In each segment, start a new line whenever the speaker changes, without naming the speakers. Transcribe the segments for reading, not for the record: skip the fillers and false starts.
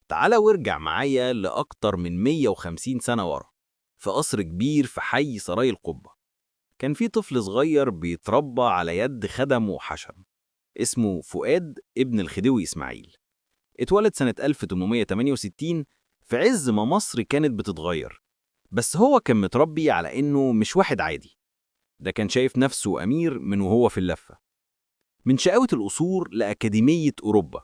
تعالى وارجع معايا لأكتر من 150 سنة ورا، في قصر كبير في حي سراي القبة. كان في طفل صغير بيتربى على يد خدم وحشم، اسمه فؤاد ابن الخديوي إسماعيل. اتولد سنة 1868 في عز ما مصر كانت بتتغير، بس هو كان متربي على إنه مش واحد عادي. ده كان شايف نفسه أمير من وهو في اللفة، من شقاوة القصور لأكاديمية أوروبا.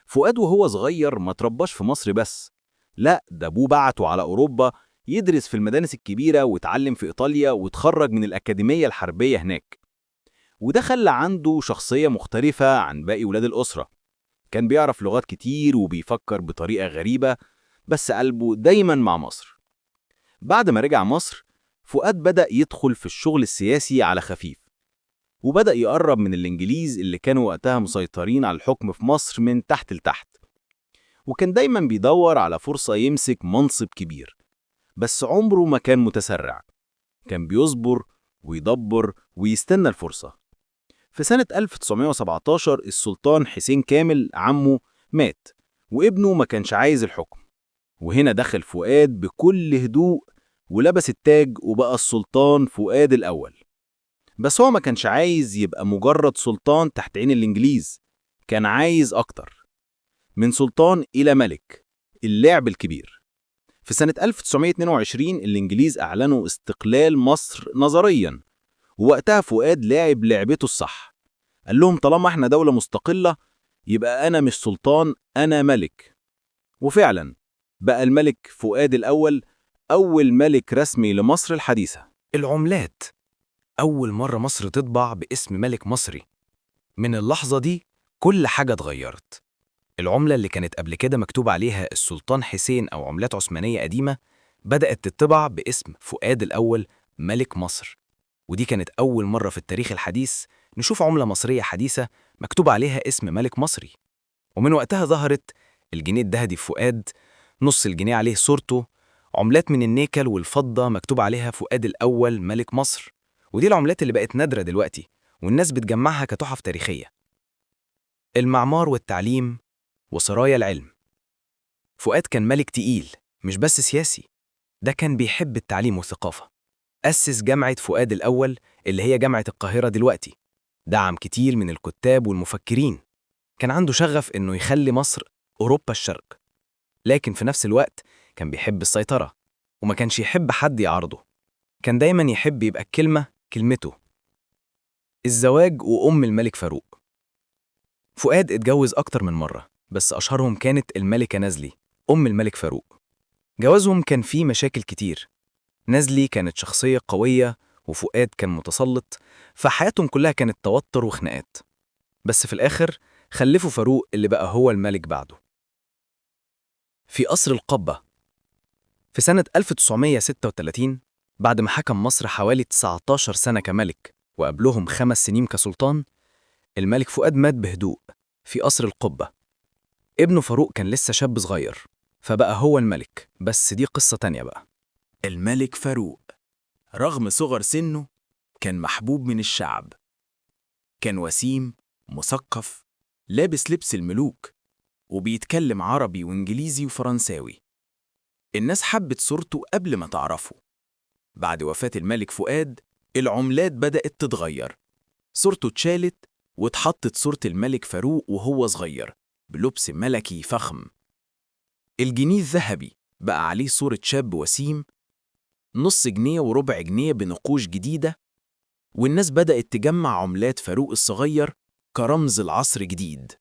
فؤاد وهو صغير ما ترباش في مصر بس، لا ده أبوه بعته على أوروبا يدرس في المدارس الكبيرة واتعلم في إيطاليا واتخرج من الأكاديمية الحربية هناك. وده خلى عنده شخصية مختلفة عن باقي ولاد الأسرة. كان بيعرف لغات كتير وبيفكر بطريقة غريبة، بس قلبه دايما مع مصر. بعد ما رجع مصر، فؤاد بدأ يدخل في الشغل السياسي على خفيف، وبدأ يقرب من الإنجليز اللي كانوا وقتها مسيطرين على الحكم في مصر من تحت لتحت. وكان دايما بيدور على فرصة يمسك منصب كبير، بس عمره ما كان متسرع. كان بيصبر ويدبر ويستنى الفرصة. في سنة 1917 السلطان حسين كامل عمه مات، وابنه ما كانش عايز الحكم. وهنا دخل فؤاد بكل هدوء ولبس التاج وبقى السلطان فؤاد الأول. بس هو ما كانش عايز يبقى مجرد سلطان تحت عين الإنجليز، كان عايز أكتر، من سلطان إلى ملك، اللعب الكبير. في سنة 1922 الإنجليز أعلنوا استقلال مصر نظرياً، ووقتها فؤاد لعب لعبته الصح. قال لهم طالما احنا دولة مستقلة يبقى أنا مش سلطان، أنا ملك. وفعلاً بقى الملك فؤاد الأول أول ملك رسمي لمصر الحديثة.
العملات، أول مرة مصر تطبع باسم ملك مصري. من اللحظة دي كل حاجة اتغيرت. العملة اللي كانت قبل كده مكتوب عليها السلطان حسين أو عملات عثمانية قديمة بدأت تطبع باسم فؤاد الأول ملك مصر. ودي كانت أول مرة في التاريخ الحديث نشوف عملة مصرية حديثة مكتوب عليها اسم ملك مصري. ومن وقتها ظهرت الجنيه الذهبي فؤاد، نص الجنيه عليه صورته، عملات من النيكل والفضة مكتوب عليها فؤاد الأول ملك مصر. ودي العملات اللي بقت نادرة دلوقتي والناس بتجمعها كتحف تاريخية. المعمار والتعليم وسرايا العلم. فؤاد كان ملك تقيل، مش بس سياسي، ده كان بيحب التعليم والثقافة. أسس جامعة فؤاد الأول اللي هي جامعة القاهرة دلوقتي، دعم كتير من الكتاب والمفكرين. كان عنده شغف إنه يخلي مصر أوروبا الشرق، لكن في نفس الوقت كان بيحب السيطرة وما كانش يحب حد يعارضه. كان دايما يحب يبقى الكلمة كلمته. الزواج وأم الملك فاروق. فؤاد اتجوز أكتر من مرة، بس أشهرهم كانت الملكة نازلي أم الملك فاروق. جوازهم كان فيه مشاكل كتير. نازلي كانت شخصية قوية وفؤاد كان متسلط، فحياتهم كلها كانت توتر وخناقات. بس في الآخر خلفوا فاروق اللي بقى هو الملك بعده. في قصر القبة. في سنة 1936 بعد ما حكم مصر حوالي 19 سنة كملك وقبلهم 5 سنين كسلطان، الملك فؤاد مات بهدوء في قصر القبة. ابنه فاروق كان لسه شاب صغير فبقى هو الملك، بس دي قصة تانية بقى.
الملك فاروق رغم صغر سنه كان محبوب من الشعب. كان وسيم، مثقف، لابس لبس الملوك، وبيتكلم عربي وإنجليزي وفرنساوي. الناس حبت صورته قبل ما تعرفه. بعد وفاة الملك فؤاد العملات بدأت تتغير. صورته اتشالت واتحطت صورة الملك فاروق وهو صغير بلبس ملكي فخم. الجنيه الذهبي بقى عليه صورة شاب وسيم، نص جنيه وربع جنيه بنقوش جديدة، والناس بدأت تجمع عملات فاروق الصغير كرمز العصر الجديد.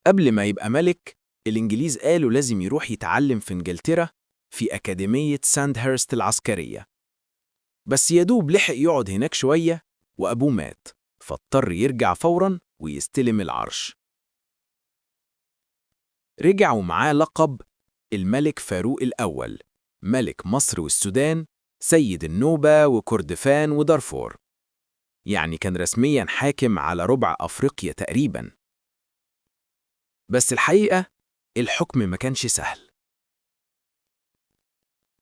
قبل ما يبقى ملك، الإنجليز قالوا لازم يروح يتعلم في إنجلترا في أكاديمية ساندهيرست العسكرية. بس يدوب لحق يقعد هناك شوية وأبوه مات، فاضطر يرجع فوراً ويستلم العرش. رجع ومعاه لقب الملك فاروق الأول، ملك مصر والسودان، سيد النوبة وكردفان ودارفور. يعني كان رسمياً حاكم على ربع أفريقيا تقريباً. بس الحقيقة الحكم ما كانش سهل.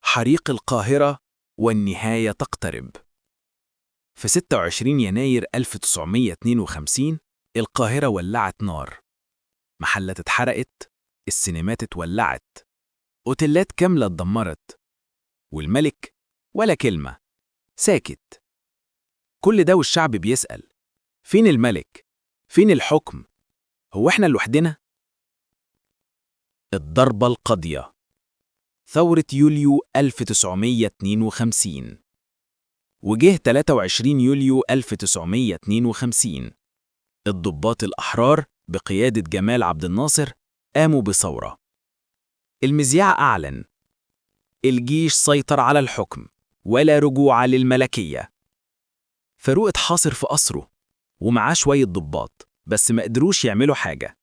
حريق القاهرة والنهاية تقترب. في 26 يناير 1952 القاهرة ولعت نار. محلات اتحرقت، السينمات اتولعت، أوتيلات كاملة اتدمرت، والملك ولا كلمة، ساكت. كل ده والشعب بيسأل: فين الملك؟ فين الحكم؟ هو احنا لوحدنا؟ الضربة القاضية، ثورة يوليو 1952. وجه 23 يوليو 1952 الضباط الأحرار بقيادة جمال عبد الناصر قاموا بثورة. المذياع أعلن: الجيش سيطر على الحكم ولا رجوع للملكية. فاروق اتحاصر في قصره ومعاه شوية ضباط، بس ما قدروش يعملوا حاجة.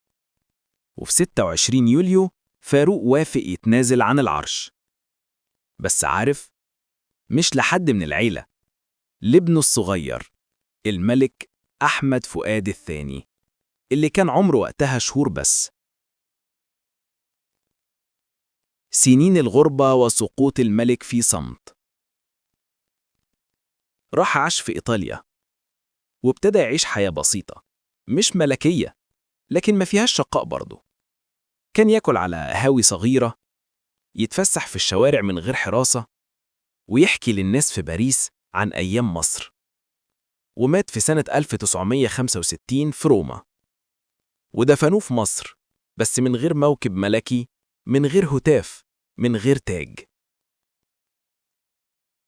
وفي 26 يوليو فاروق وافق يتنازل عن العرش، بس عارف، مش لحد من العيلة، لابنه الصغير الملك أحمد فؤاد الثاني اللي كان عمره وقتها شهور بس. سنين الغربة وسقوط الملك في صمت. راح عاش في إيطاليا وابتدى يعيش حياة بسيطة، مش ملكية، لكن ما فيهاش شقاء برضه. كان ياكل على قهاوي صغيرة، يتفسح في الشوارع من غير حراسة، ويحكي للناس في باريس عن أيام مصر. ومات في سنة 1965 في روما، ودفنوه في مصر، بس من غير موكب ملكي، من غير هتاف، من غير تاج.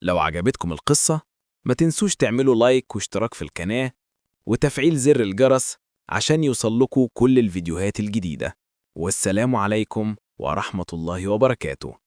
لو عجبتكم القصة ما تنسوش تعملوا لايك واشتراك في القناة وتفعيل زر الجرس عشان يوصلكوا كل الفيديوهات الجديدة. والسلام عليكم ورحمة الله وبركاته.